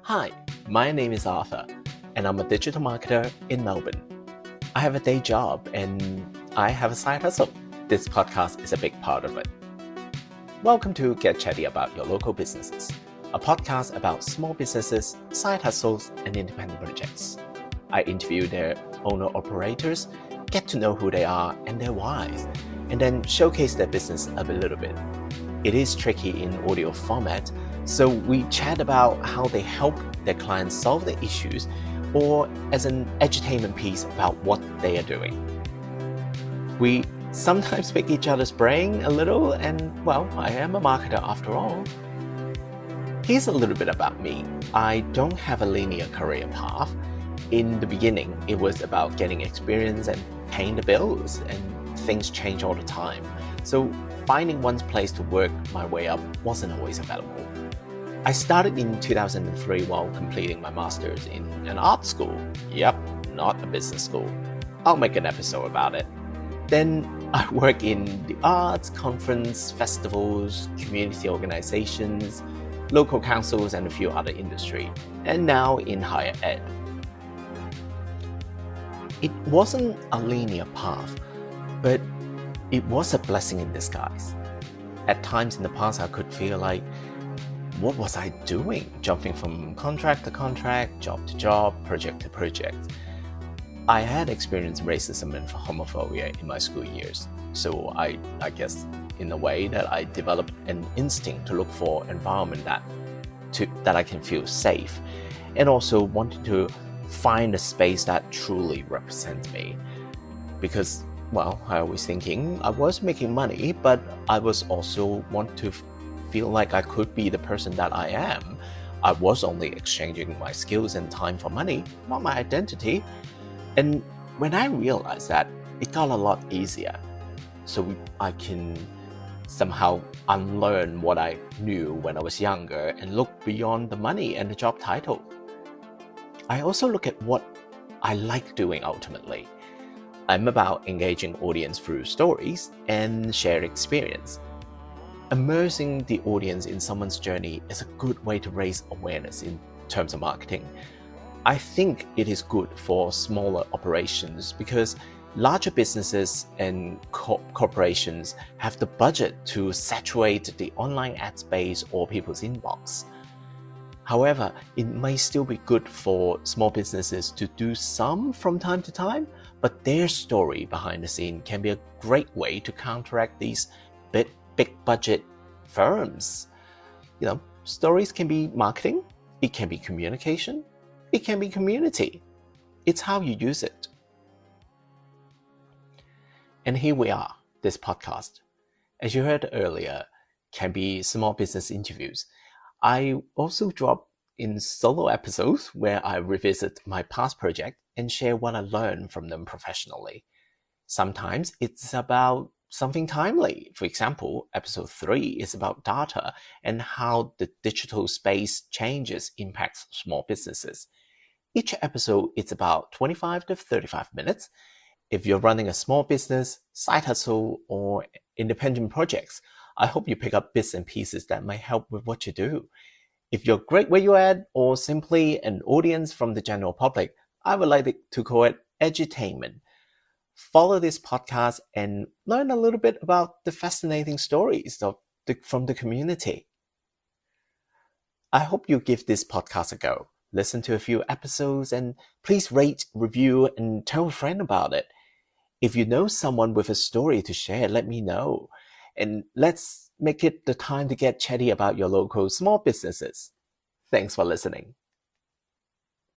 Hi, my name is Arthur, and I'm a digital marketer in Melbourne. I have a day job and I have a side hustle. This podcast is a big part of it. Welcome to Get Chatty About Your Local Businesses, a podcast about small businesses, side hustles, and independent projects. I interview their owner-operators, get to know who they are and their whys, and then showcase their business a little bit. It is tricky in audio format, so we chat about how they help their clients solve their issues or as an edutainment piece about what they are doing. We sometimes pick each other's brain a little and, well, I am a marketer after all. Here's a little bit about me. I don't have a linear career path. In the beginning, it was about getting experience and paying the bills, and things change all the time. So finding one's place to work my way up wasn't always available. I started in 2003 while completing my master's in an art school. Yep, not a business school. I'll make an episode about it. Then I work in the arts, conference, festivals, community organizations, local councils, and a few other industries, and now in higher ed. It wasn't a linear path, but it was a blessing in disguise. At times in the past, I could feel like, what was I doing? Jumping from contract to contract, job to job, project to project. I had experienced racism and homophobia in my school years, so I guess in a way that I developed an instinct to look for environment that I can feel safe, and also wanted to find a space that truly represents me. Because, well, I was thinking I was making money, but I was also want to feel like I could be the person that I am. I was only exchanging my skills and time for money, not my identity. And when I realized that, it got a lot easier. So I can somehow unlearn what I knew when I was younger and look beyond the money and the job title. I also look at what I like doing ultimately. I'm about engaging audience through stories and shared experience. Immersing the audience in someone's journey is a good way to raise awareness in terms of marketing. I think it is good for smaller operations because larger businesses and corporations have the budget to saturate the online ad space or people's inbox. However, it may still be good for small businesses to do some from time to time, but their story behind the scene can be a great way to counteract these big budget firms. Stories can be marketing, it can be communication, it can be community. It's how you use it. And here we are, this podcast. As you heard earlier, can be small business interviews. I also drop in solo episodes where I revisit my past project and share what I learned from them professionally. Sometimes it's about something timely. For example, episode 3 is about data and how the digital space changes impacts small businesses. Each episode is about 25 to 35 minutes. If you're running a small business, side hustle, or independent projects, I hope you pick up bits and pieces that might help with what you do. If you're great where you're at, or simply an audience from the general public, I would like to call it edutainment. Follow this podcast and learn a little bit about the fascinating stories from the community. I hope you give this podcast a go. Listen to a few episodes and please rate, review, and tell a friend about it. If you know someone with a story to share, let me know. And let's make it the time to get chatty about your local small businesses. Thanks for listening.